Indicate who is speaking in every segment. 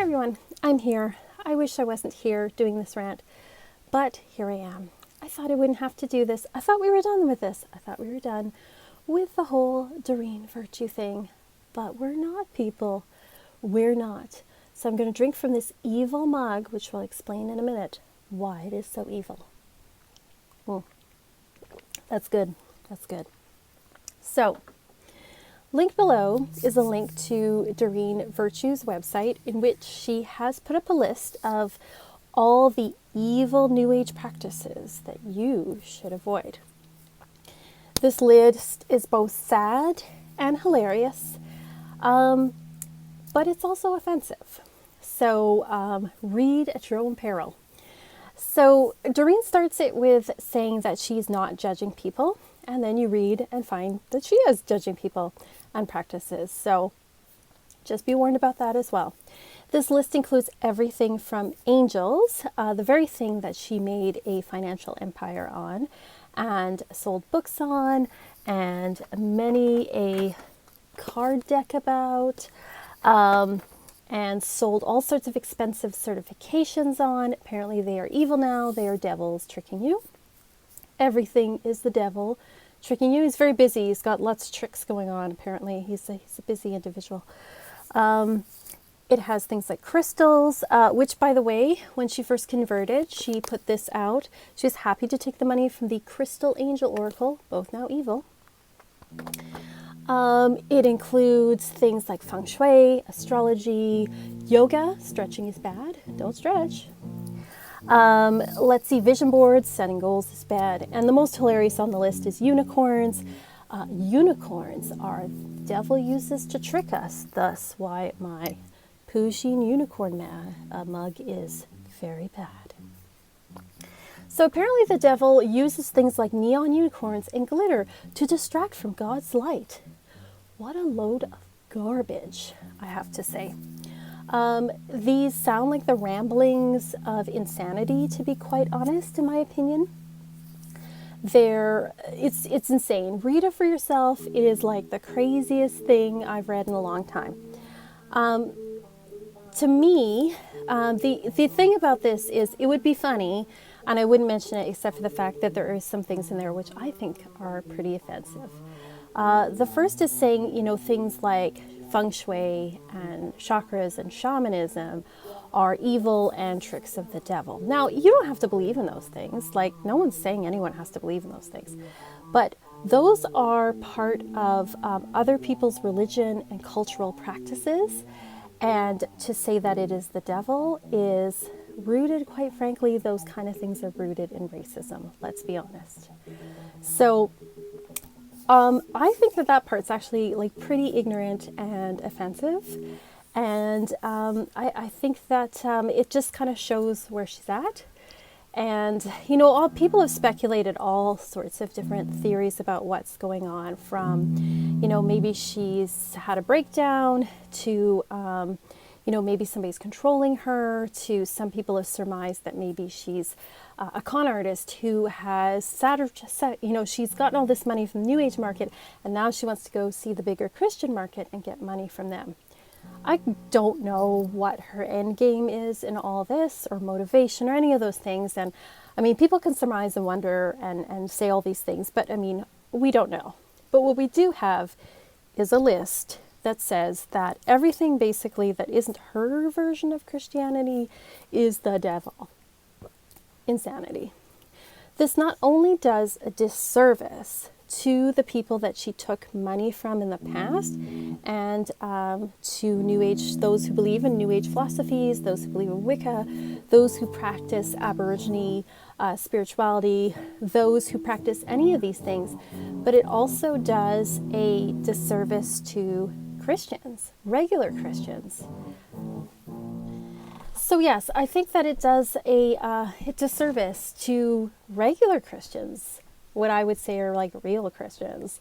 Speaker 1: Hi everyone, I'm here. I wish I wasn't here doing this rant, but here I am. I thought I wouldn't have to do this. I thought we were done with this. I thought we were done with the whole Doreen virtue thing, but we're not, people. We're not. So I'm going to drink from this evil mug, which we'll explain in a minute why it is so evil. That's good. That's good. So, link below is a link to DoreenVirtues' website, in which she has put up a list of all the evil New Age practices that you should avoid. This list is both sad and hilarious, but it's also offensive. So read at your own peril. So Doreen starts it with saying that she's not judging people, and then you read and find that she is judging people and practices. So just be warned about that as well. This list includes everything from angels, the very thing that she made a financial empire on and sold books on, and many a card deck about, and sold all sorts of expensive certifications on. Apparently they are evil now. They are devils tricking you. Everything is the devil tricking you. He's very busy. He's got lots of tricks going on, apparently. He's a busy individual. It has things like crystals, which, by the way, when she first converted, she put this out. She was happy to take the money from the Crystal Angel Oracle, both now evil. It includes things like Feng Shui, astrology, yoga. Stretching is bad. Don't stretch. Let's see, vision boards, setting goals is bad. And the most hilarious on the list is unicorns. Unicorns are the devil uses to trick us. Thus why my Pujin unicorn mug is very bad. So apparently the devil uses things like neon unicorns and glitter to distract from God's light. What a load of garbage, I have to say. These sound like the ramblings of insanity, to be quite honest, in my opinion. It's insane. Read it for yourself. It is like the craziest thing I've read in a long time. To me, the thing about this is it would be funny, and I wouldn't mention it except for the fact that there are some things in there which I think are pretty offensive. The first is saying, things like Feng Shui and Charkras and Shamanism are evil and tricks of the devil. Now, you don't have to believe in those things. Like, no one's saying anyone has to believe in those things. But those are part of other people's religion and cultural practices. And to say that it is the devil is rooted, quite frankly, those kind of things are rooted in racism. Let's be honest. So I think that part's actually like pretty ignorant and offensive. And I think that it just kind of shows where she's at. And, all people have speculated all sorts of different theories about what's going on, from, maybe she's had a breakdown to, maybe somebody's controlling her, to some people have surmised that maybe she's a con artist who has she's gotten all this money from the New Age market, and now she wants to go see the bigger Christian market and get money from them. I don't know what her end game is in all this, or motivation, or any of those things. And I mean, people can surmise and wonder and say all these things, but I mean, we don't know. But what we do have is a list that says that everything basically that isn't her version of Christianity is the devil. Insanity. This not only does a disservice to the people that she took money from in the past, and to New Age, those who believe in New Age philosophies, those who believe in Wicca, those who practice Aborigine spirituality, those who practice any of these things, but it also does a disservice to Christians, regular Christians. So yes, I think that it does a disservice to regular Christians, what I would say are like real Christians.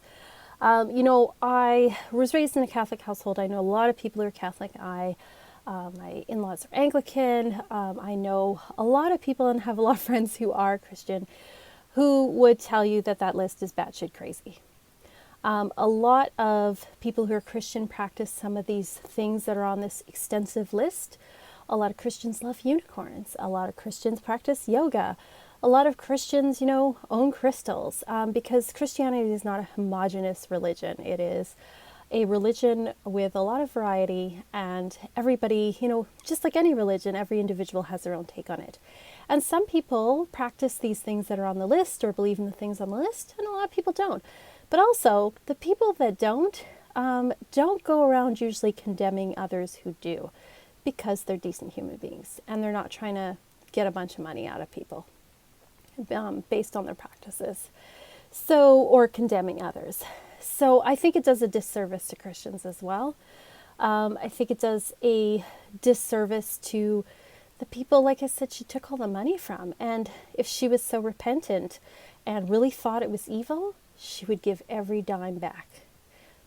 Speaker 1: I was raised in a Catholic household. I know a lot of people who are Catholic. My in-laws are Anglican. I know a lot of people and have a lot of friends who are Christian who would tell you that list is batshit crazy. A lot of people who are Christian practice some of these things that are on this extensive list. A lot of Christians love unicorns. A lot of Christians practice yoga. A lot of Christians, you know, own crystals, because Christianity is not a homogenous religion. It is a religion with a lot of variety, and everybody, you know, just like any religion, every individual has their own take on it. And some people practice these things that are on the list or believe in the things on the list, and a lot of people don't. But also, the people that don't go around usually condemning others who do, because they're decent human beings and they're not trying to get a bunch of money out of people based on their practices, so, or condemning others. So I think it does a disservice to Christians as well. I think it does a disservice to the people, like I said, she took all the money from. And if she was so repentant and really thought it was evil, she would give every dime back.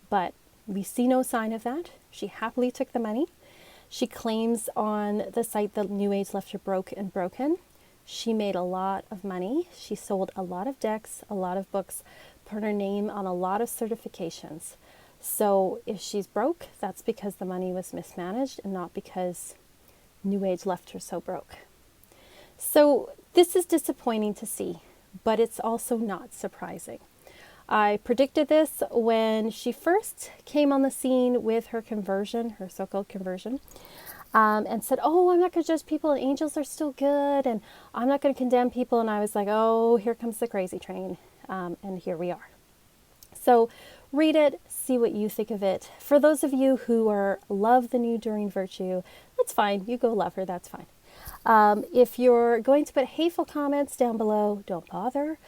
Speaker 1: But we see no sign of that. She happily took the money. She claims on the site that New Age left her broke and broken. She made a lot of money. She sold a lot of decks, a lot of books, put her name on a lot of certifications. So if she's broke, that's because the money was mismanaged and not because New Age left her so broke. So this is disappointing to see, but it's also not surprising. I predicted this when she first came on the scene with her conversion, her so-called conversion, and said, oh, I'm not going to judge people, and angels are still good, and I'm not going to condemn people. And I was like, oh, here comes the crazy train, and here we are. So read it, see what you think of it. For those of you who love the new Doreen Virtue, that's fine. You go love her, that's fine. If you're going to put hateful comments down below, don't bother,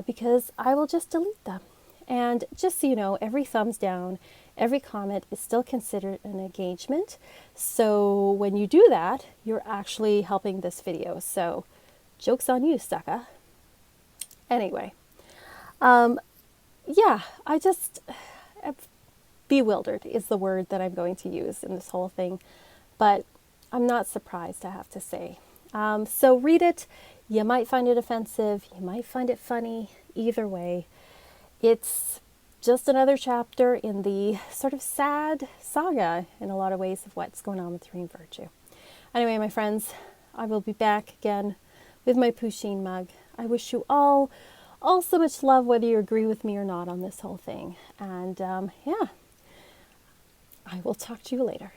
Speaker 1: because I will just delete them. And just so you know, every thumbs down, every comment is still considered an engagement. So when you do that, you're actually helping this video. So joke's on you, sucker. Anyway, yeah, bewildered is the word that I'm going to use in this whole thing, but I'm not surprised, I have to say. So read it. You might find it offensive. You might find it funny. Either way, it's just another chapter in the sort of sad saga in a lot of ways of what's going on with Doreen Virtue. Anyway, my friends, I will be back again with my Pusheen mug. I wish you all so much love, whether you agree with me or not on this whole thing. And yeah, I will talk to you later.